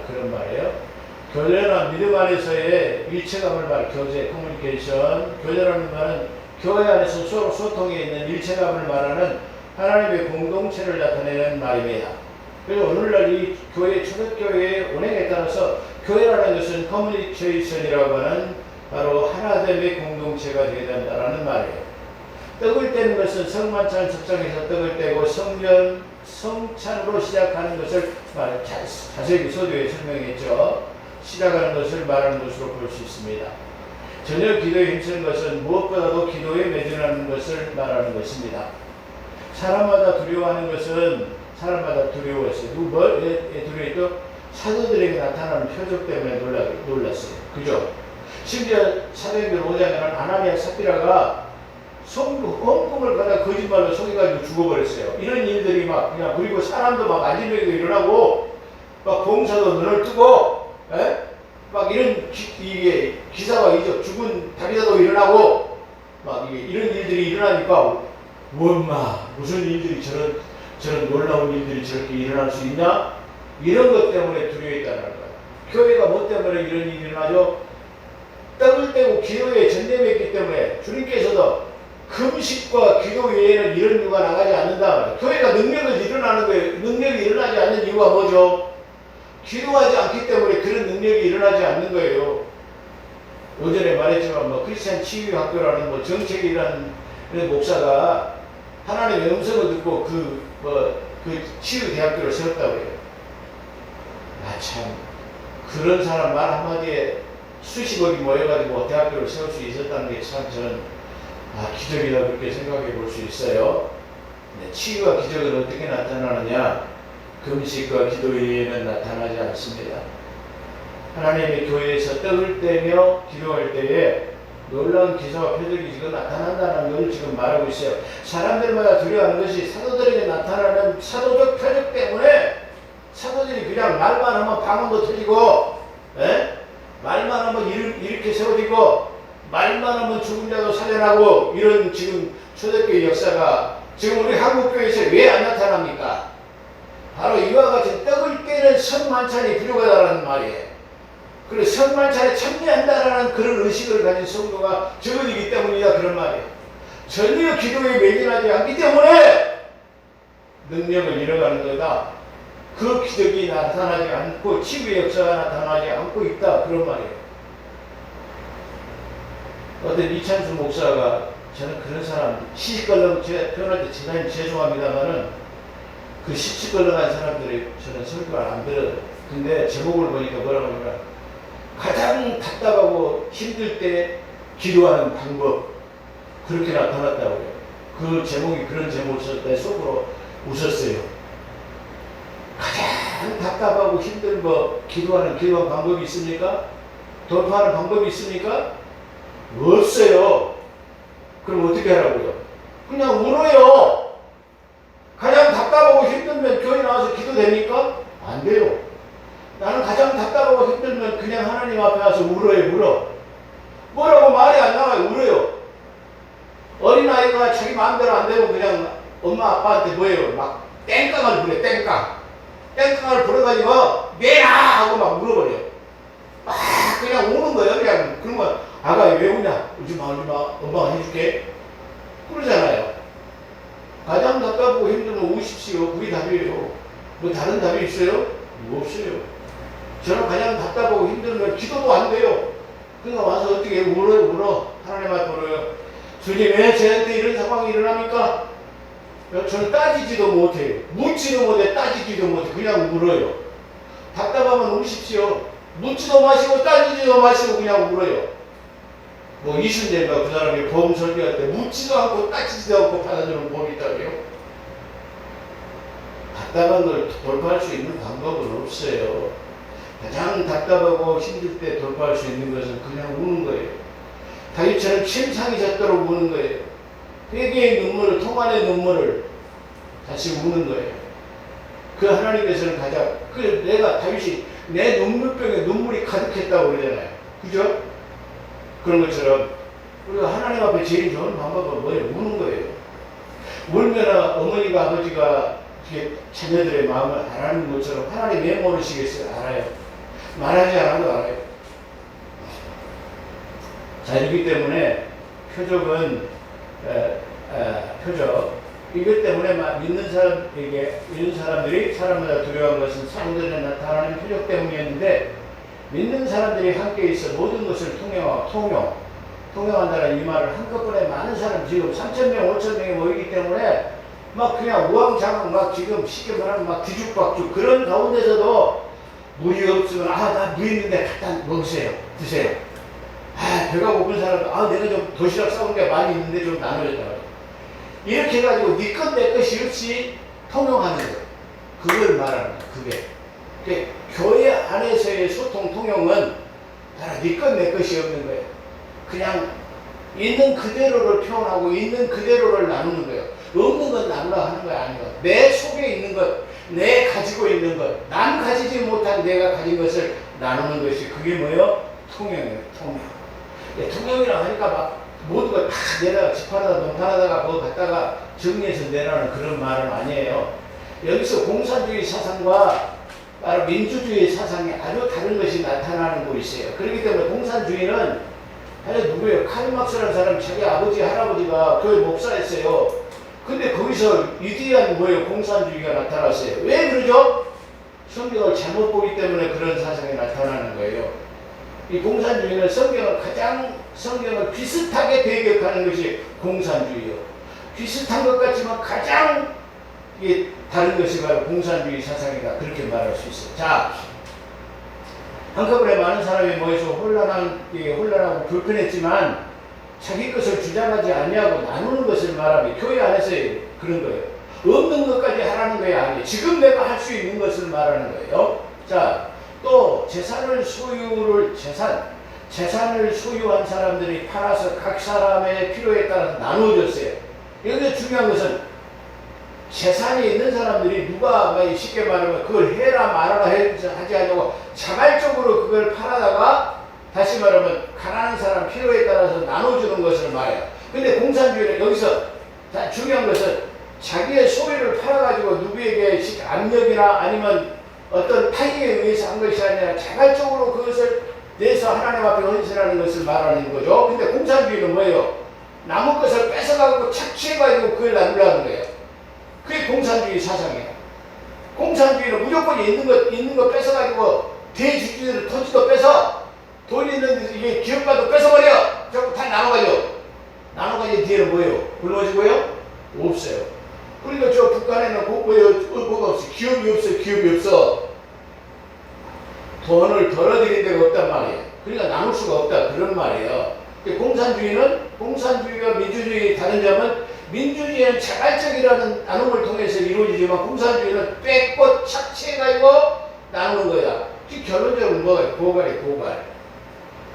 그런 말이에요. 교제는 믿음 안에서의 일체감을 말, 교제, 커뮤니케이션. 교제라는 말은 교회 안에서 서로 소통에 있는 일체감을 말하는 하나님의 공동체를 나타내는 말입니다. 그래서 오늘날 이 교회, 초대교회의 운행에 따라서 교회라는 것은 커뮤니케이션이라고 하는 바로 하나됨의 공동체가 되어야 된다는 말이에요. 떡을 떼는 것은 성만찬 석상에서 떡을 떼고 성찬으로 시작하는 것을 자세히 서두에 설명했죠. 시작하는 것을 말하는 것으로 볼 수 있습니다. 전혀 기도에 힘쓰는 것은 무엇보다도 기도에 매진하는 것을 말하는 것입니다. 사람마다 두려워하는 것은 사람마다 두려워했어요. 왜 두려워했죠? 사도들에게 나타나는 표적 때문에 놀랐어요. 그죠? 심지어 사도행전 5장에는 아나니아 삽비라가 헌금을 갖다 거짓말로 속여가지고 죽어버렸어요. 이런 일들이 막 그냥, 그리고 사람도 막 안진병도 일어나고 막 봉사도 눈을 뜨고 막 이런 이게 기사가 이죠. 죽은 다리다도 일어나고 막 이런 일들이 일어나니까 무슨 일들이 저런 놀라운 일들이 저렇게 일어날 수 있냐? 이런 것 때문에 두려워했다는 거예요. 교회가 뭐 때문에 이런 일이 일어나죠? 떡을 떼고 기도에 전념했기 때문에 주님께서도 금식과 기도 외에는 이런 이유가 나가지 않는다. 교회가 능력을 일어나는 거예요. 능력이 일어나지 않는 이유가 뭐죠? 기도하지 않기 때문에 그런 능력이 일어나지 않는 거예요. 오전에 말했지만 뭐 크리스찬 치유학교라는 뭐 정책이라는 목사가 하나님의 음성을 듣고 그 치유대학교를 세웠다고 해요. 아, 참. 그런 사람 말 한마디에 수십억이 모여가지고 대학교를 세울 수 있었다는 게 참 저는 기적이다 그렇게 생각해 볼 수 있어요. 네, 치유와 기적은 어떻게 나타나느냐? 금식과 기도 외에는 나타나지 않습니다. 하나님의 교회에서 떡을 떼며 기도할 때에 놀라운 기사와 표적이 지금 나타난다는 걸 지금 말하고 있어요. 사람들마다 두려워하는 것이 사도들에게 나타나는 사도적 표적 때문에 사도들이 그냥 말만 하면 방언도 터지고, 말만 하면 이렇게 세워지고, 말만 하면 죽은 자도 살려나고, 이런 지금 초대교회 역사가 지금 우리 한국교회에서 왜 안 나타납니까? 바로 이와 같이 떡을 떼는 성만찬이 필요하다는 말이에요. 그리고 성만찬에 참여한다라는 그런 의식을 가진 성도가 적어지기 때문이다 그런 말이에요. 전혀 기도에 매진하지 않기 때문에 능력을 잃어가는 거다. 그 기적이 나타나지 않고 치유의 역사가 나타나지 않고 있다 그런 말이에요. 어떤 이찬수 목사가 저는 그런 사람 시시껄렁 제가 표현할 때 대단히 죄송합니다만은 그 시시껄렁한 사람들이 저는 설교를 안 들어요. 근데 제목을 보니까 뭐라고 하냐면 가장 답답하고 힘들 때 기도하는 방법 그렇게 나타났다고 해요. 그 제목이 그런 제목을 썼을 때 속으로 웃었어요. 가장 답답하고 힘든 기도하는 방법이 있습니까? 돌파하는 방법이 있습니까? 없어요. 그럼 어떻게 하라고요? 그냥 울어요. 가장 답답하고 힘들면 교회 나와서 기도됩니까? 안 돼요. 나는 가장 답답하고 힘들면 그냥 하나님 앞에 와서 울어. 뭐라고 말이 안 나와요. 울어요. 어린아이가 자기 마음대로 안 되고 그냥 엄마 아빠한테 뭐예요? 막 땡깡을 부려. 땡깡을 부려가지고 내라 하고 막 물어버려요. 막 그냥 우는 거예요. 그냥 그러면 아가 왜 우냐? 울지마 엄마가 해줄게. 그러잖아요. 가장 답답하고 힘들면 우십시오. 그게 답이에요. 뭐 다른 답이 있어요? 없어요. 저는 가장 답답하고 힘들면 기도도 안 돼요. 그러니까 와서 어떻게 울어. 하나님 앞에 울어요. 주님 왜 저한테 이런 상황이 일어납니까? 저는 따지지도 못해요. 묻지도 못해 따지지도 못해. 그냥 울어요. 답답하면 우십시오. 묻지도 마시고 따지지도 마시고 그냥 울어요. 뭐 이순재인가 그 사람이 보험 설교할 때 묻지도 않고 따지지도 않고 받아주는 보험이 있다고요. 답답한 걸 돌파할 수 있는 방법은 없어요. 가장 답답하고 힘들 때 돌파할 수 있는 것은 그냥 우는 거예요. 다윗처럼 침상이 젖도록 우는 거예요. 회개의 눈물을, 통안의 눈물을 다시 우는 거예요. 그 하나님께서는 가장, 다윗이 내 눈물병에 눈물이 가득했다고 그러잖아요. 그죠? 그런 것처럼 우리가 하나님 앞에 제일 좋은 방법은 뭐예요? 우는 거예요. 울면 어머니가 아버지가 자녀들의 마음을 알아는 것처럼 하나님 왜 모르시겠어요? 알아요. 말하지 않아도 알아요. 자, 이기 때문에 표적은 표적. 이것 때문에 믿는 사람에게 이런 사람들이 사람마다 두려워한 것은 사람들에 나타나는 표적 때문이었는데 믿는 사람들이 함께 있어 모든 것을 통용한다는 이 말을 한꺼번에 많은 사람 지금 3,000명, 5,000명이 모이기 때문에 막 그냥 우왕좌왕 막 지금 쉽게 말하면 막 뒤죽박죽 그런 가운데서도 물이 없으면 나 물 있는데 갖다 먹으세요. 드세요. 배가 고픈 사람은 내가 좀 도시락 싸운 게 많이 있는데 좀 나눠줬다. 이렇게 해가지고 네 것 내 것이 없이 통용하는 거예요. 그걸 말하는 거예요. 그게 교회 안에서의 소통 통용은 바로 네 것 내 것이 없는 거예요. 그냥 있는 그대로를 표현하고 있는 그대로를 나누는 거예요. 없는 건 나누라 하는 거 아니에요. 내 속에 있는 것, 내 가지고 있는 것, 남 가지지 못한 내가 가진 것을 나누는 것이 그게 뭐예요? 통용이에요. 통용이라고 하니까 막 모든 걸 다 내다가 집하다가 농사하다가 뭐 갖다가 정리해서 내라는 그런 말은 아니에요. 여기서 공산주의 사상과 바로 민주주의 사상이 아주 다른 것이 나타나는 거 있어요. 그렇기 때문에 공산주의는 아니 누구예요? 칼 막스라는 사람이 자기 아버지 할아버지가 교회 목사였어요. 근데 거기서 위대한 뭐예요? 공산주의가 나타났어요. 왜 그러죠? 성경을 잘못 보기 때문에 그런 사상이 나타나는 거예요. 이 공산주의는 성경을 비슷하게 배격하는 것이 공산주의예요. 비슷한 것 같지만 가장 다른 것이 바로 공산주의 사상이다. 그렇게 말할 수 있어요. 자, 한꺼번에 많은 사람이 모여서 혼란하고 불편했지만 자기 것을 주장하지 아니하고 나누는 것을 말하며 교회 안에서 그런 거예요. 없는 것까지 하라는 거예요. 아니에요. 지금 내가 할 수 있는 것을 말하는 거예요. 자, 또 재산을 소유한 사람들이 팔아서 각 사람의 필요에 따라서 나누어졌어요. 여기서 중요한 것은 재산이 있는 사람들이 누가 쉽게 말하면 그걸 해라 말아라 하지 않냐고 자발적으로 그걸 팔아다가 다시 말하면 가난한 사람 필요에 따라서 나눠주는 것을 말해요. 근데 공산주의는 여기서 중요한 것은 자기의 소유를 팔아가지고 누구에게 압력이나 아니면 어떤 타의에 의해서 한 것이 아니라 자발적으로 그것을 내서 하나님 앞에 헌신하는 것을 말하는 거죠. 근데 공산주의는 뭐예요? 남의 것을 뺏어가고 착취해가지고 그걸 나누려는 거예요. 그게 공산주의 사상이에요. 공산주의는 무조건 있는 거 뺏어가지고 대주주들 토지도 뺏어 돈 있는 이게 기업가도 뺏어버려. 전부 다 나눠가지고 뒤에는 뭐예요? 굶어지고요? 없어요. 그러니까 저 북한에는 뭐가 없어. 기업이 없어. 돈을 덜어들인 데가 없단 말이에요. 그러니까 나눌 수가 없다. 그런 말이에요. 공산주의와 민주주의의 다른 점은 민주주의는 자발적이라는 나눔을 통해서 이루어지지만 공산주의는 뺏고 착취해가지고 나누는 거야. 결론적으로 뭐가 고갈.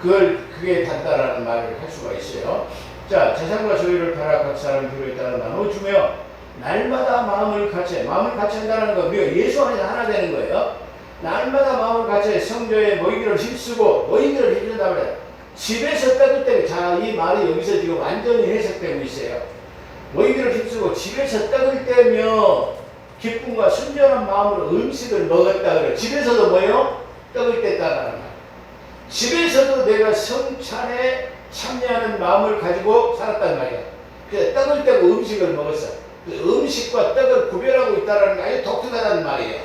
그게 단다라는 말을 할 수가 있어요. 자, 재산과 소유를 팔아 각 사람 필요에 따라 나눠주며 날마다 마음을 같이 한다는 건 우리가 예수 안에서 하나 되는 거예요. 날마다 마음을 같이 성전에 모이기를 힘쓴다 그래요. 집에서 떡을 떼고, 자, 이 말이 여기서 지금 완전히 해석되고 있어요. 모이기를 힘쓰고 집에서 떡을 떼며 기쁨과 순전한 마음으로 음식을 먹었다 그래요. 집에서도 뭐예요? 떡을 뗐다라는 말. 집에서도 내가 성찬에 참여하는 마음을 가지고 살았단 말이야. 그래서 떡을 떼고 음식을 먹었어. 음식과 떡을 구별하고 있다는 게 아주 독특하다는 말이에요.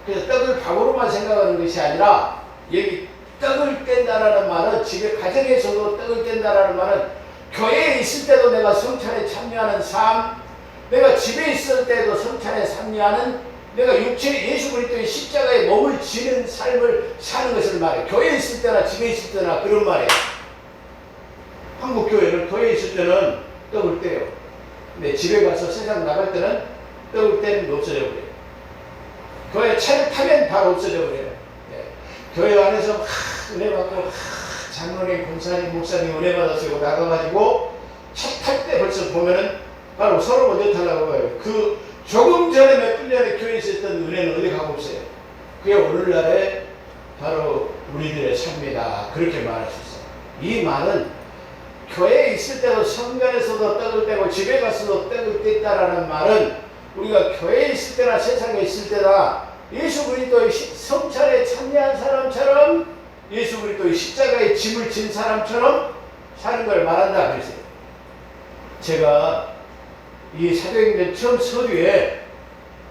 그래서 떡을 밥으로만 생각하는 것이 아니라 여기 떡을 뗀다라는 말은 집에 가정에서도 떡을 뗀다라는 말은 교회에 있을 때도 내가 성찬에 참여하는 삶, 내가 집에 있을 때도 성찬에 참여하는 내가 육체 예수 그리스도의 십자가에 몸을 지는 삶을 사는 것을 말해요. 교회에 있을 때나 집에 있을 때나 그런 말이에요. 한국 교회는 교회에 있을 때는 떡을 떼요. 근데 집에 가서 세상 나갈 때는 떡을 떼는 게 없어져 버려요. 교회 차를 타면 바로 없어져 버려요. 네. 교회 안에서 은혜 받고 장로님, 권사님, 목사님 은혜 받았어요. 나가가지고 차 탈 때 벌써 보면은 바로 서로 먼저 타려고 해요. 그 조금 전에 몇 분 전에 교회에 있었던 은혜는 어디 가고 없어요. 그게 오늘날에 바로 우리들의 삶이다. 그렇게 말할 수 있어요. 이 말은 교회에 있을 때도 성전에서도 떡을 떼고 집에 가서도 떡을 뗐다라는 말은 우리가 교회에 있을 때나 세상에 있을 때나 예수 그리스도의 성찬에 참여한 사람처럼 예수 그리스도의 십자가에 짐을 진 사람처럼 사는 걸 말한다 그랬어요. 제가 이 사도행전 처음 서두에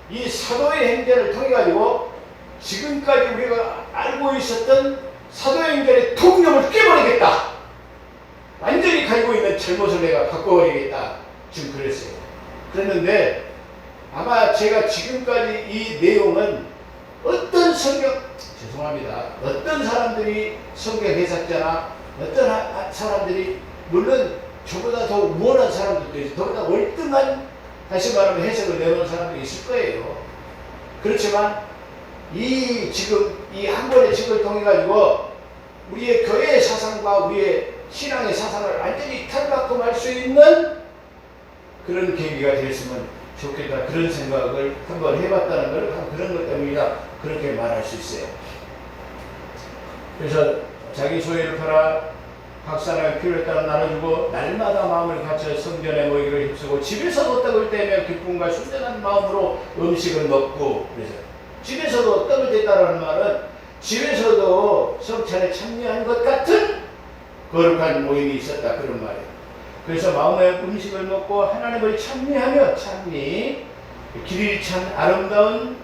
이 사도의 행전을 통해 가지고 지금까지 우리가 알고 있었던 사도행전의 통념을 깨버리겠다. 완전히 가지고 있는 잘못을 내가 바꿔버리겠다. 지금 그랬어요. 그랬는데 아마 제가 지금까지 이 내용은 어떤 사람들이 성경 해석자나 어떤 사람들이 물론 저보다 더 우월한 사람들도 있어요. 더보다 월등한 다시 말하면 해석을 내놓은 사람도 있을 거예요. 그렇지만 지금 이 한 권의 책을 통해 가지고 우리의 교회의 사상과 우리의 신앙의 사상을 완전히 탈바꿈할 수 있는 그런 계기가 되었으면 좋겠다. 그런 생각을 한번 해봤다는 걸 그런 것 때문이다. 그렇게 말할 수 있어요. 그래서 자기 소유를 팔아 각 사람의 필요에 따라 나눠주고 날마다 마음을 갖춰 성전에 모이기를 힘쓰고 집에서도 떡을 떼며 기쁨과 순전한 마음으로 음식을 먹고 그래서 집에서도 떡을 뗐다는 말은 집에서도 성찬에 참여한 것 같은 거룩한 모임이 있었다 그런 말이에요. 그래서 마음의 음식을 먹고 하나님을 찬미하며 찬미 길이 찬 아름다운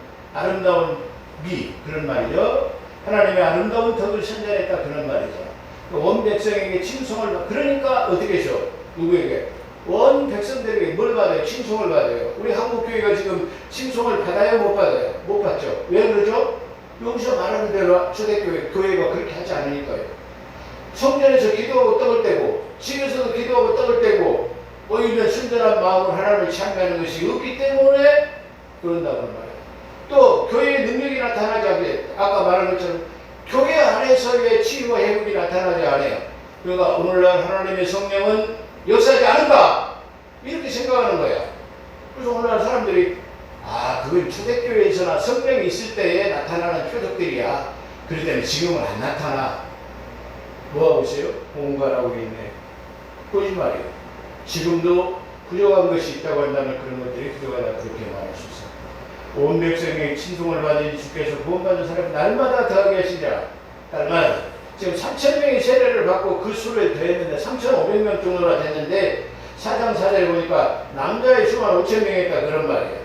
미 그런 말이죠. 하나님의 아름다운 덕을 선전했다 그런 말이죠. 온 백성에게 칭송을 그러니까 어떻게 하죠? 누구에게? 온 백성들에게 뭘 받아요? 칭송을 받아요. 우리 한국교회가 지금 칭송을 받아요? 못 받아요? 못 받죠. 왜 그러죠? 여기서 말하는 대로 초대교회가 그렇게 하지 않으니까요. 성전에서 기도하고 떡을 떼고 집에서도 기도하고 떡을 떼고 오히려 순전한 마음으로 하나님을 찬미하는 것이 없기 때문에 그런다고 말이에요. 또 교회의 능력이 나타나지 않게 아까 말한 것처럼 교회 안에서의 치유와 회복이 나타나지 않아요. 그러니까 오늘날 하나님의 성령은 역사하지 않은가 이렇게 생각하는 거야. 그래서 오늘날 사람들이 그건 초대교회에서나 성령이 있을 때에 나타나는 표적들이야. 그렇기 때문에 지금은 안 나타나. 뭐하고 있어요? 공갈하고 있네. 거짓말이에요. 지금도 부족한 것이 있다고 한다면 그런 것들이 부족하다 그렇게 말할 수 있어요. 온 백성에게 칭송을 받으니 주께서 구원받은 사람이 날마다 더하게 하시냐. 날마다. 지금 3,000명이 세례를 받고 그 수를 더했는데 3,500명 정도나 됐는데 4장 4절에 보니까 남자의 수만 5,000명 했다 그런 말이에요.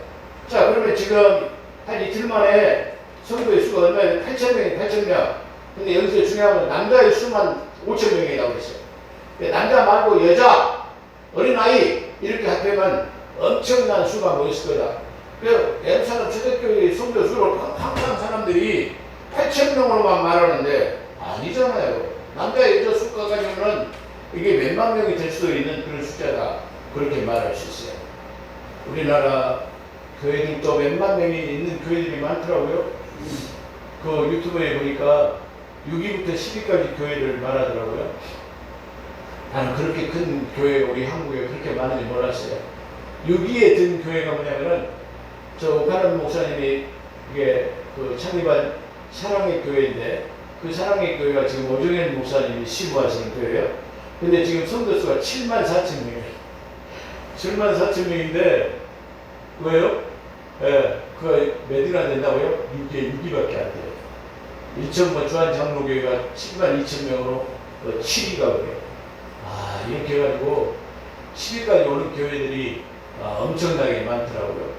자 그러면 지금 한 이틀 만에 성도의 수가 얼마예요? 8,000명이 8,000명. 근데 여기서 중요한 건 남자의 수만 5,000명이라고 그랬어요. 남자 말고 여자, 어린아이 이렇게 합하면 엄청난 수가 모였을 거다. 그래서 예루살렘 초대교회 성도 수를 항상 사람들이 8,000명으로만 말하는데 아니잖아요. 남자 여자 수가 가지고는 이게 몇만 명이 될 수도 있는 그런 숫자다. 그렇게 말할 수 있어요. 우리나라 교회들도 몇만 명이 있는 교회들이 많더라고요. 그 유튜브에 보니까 6위부터 10위까지 교회를 말하더라고요. 나는 그렇게 큰 교회 우리 한국에 그렇게 많은지 몰랐어요. 6위에 든 교회가 뭐냐면은 저 오카는 목사님이 이게 그 창립한 사랑의 교회인데 그 사랑의 교회가 지금 오정현 목사님이 시부하시는 교회예요. 근데 지금 성도 수가 74,000명이에요. 74,000명인데 왜요? 예, 그 몇이나 된다고요? 6위밖에 안 돼요. 인천 주한 장로교회가 72,000명으로 7위가 그래요. 이렇게 해가지고 10위까지 오는 교회들이 엄청나게 많더라고요.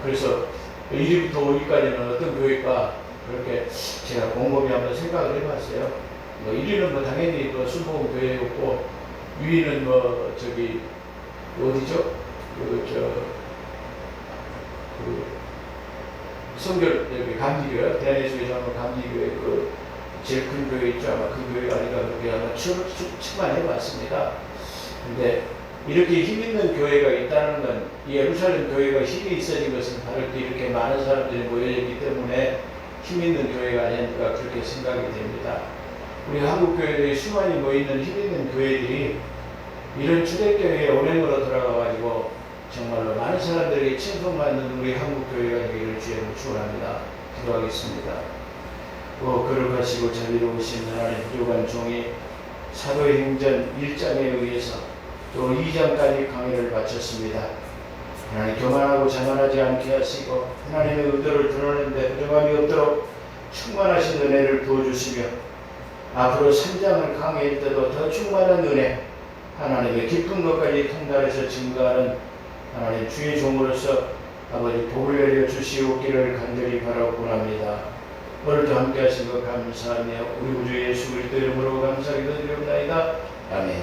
그래서 1위부터 5위까지는 어떤 교회가 그렇게 제가 곰곰이 한번 생각을 해봤어요. 1위는 당연히 순복음 교회였고 2위는 어디죠? 성결 감리교회, 대한예수교회 감리교회 제일 큰 교회 있죠. 아마 그 교회가 아닌가 그렇게 아마 측만해봤습니다. 근데 이렇게 힘 있는 교회가 있다는 건 예루살렘 교회가 힘이 있어진 것은 바로 이렇게 많은 사람들이 모여있기 때문에 힘 있는 교회가 아닌가 그렇게 생각이 됩니다. 우리 한국 교회들이 수많이 모이는 힘 있는 교회들이 이런 초대교회의 온행으로 들어가가지고 정말로 많은 사람들에게 칭송받는 우리 한국교회가 되기를 주의 축원합니다. 기도하겠습니다. 거룩하시고 자비로우신 하나님 부족한 종이 사도행전 1장에 의해서 또 2장까지 강의를 바쳤습니다. 하나님 교만하고 자만하지 않게 하시고 하나님의 의도를 드러내는데 부족함이 없도록 충만하신 은혜를 부어주시며 앞으로 3장을 강의할 때도 더 충만한 은혜 하나님의 기쁜 것까지 통달해서 증거하는 하나님 주의 종으로서 아버지 복을 내려 주시옵기를 간절히 바라고 합니다. 오늘도 함께 하신 것 감사하며 우리 구주 예수 그리스도 이름으로 감사하기도 드리옵나이다. 아멘.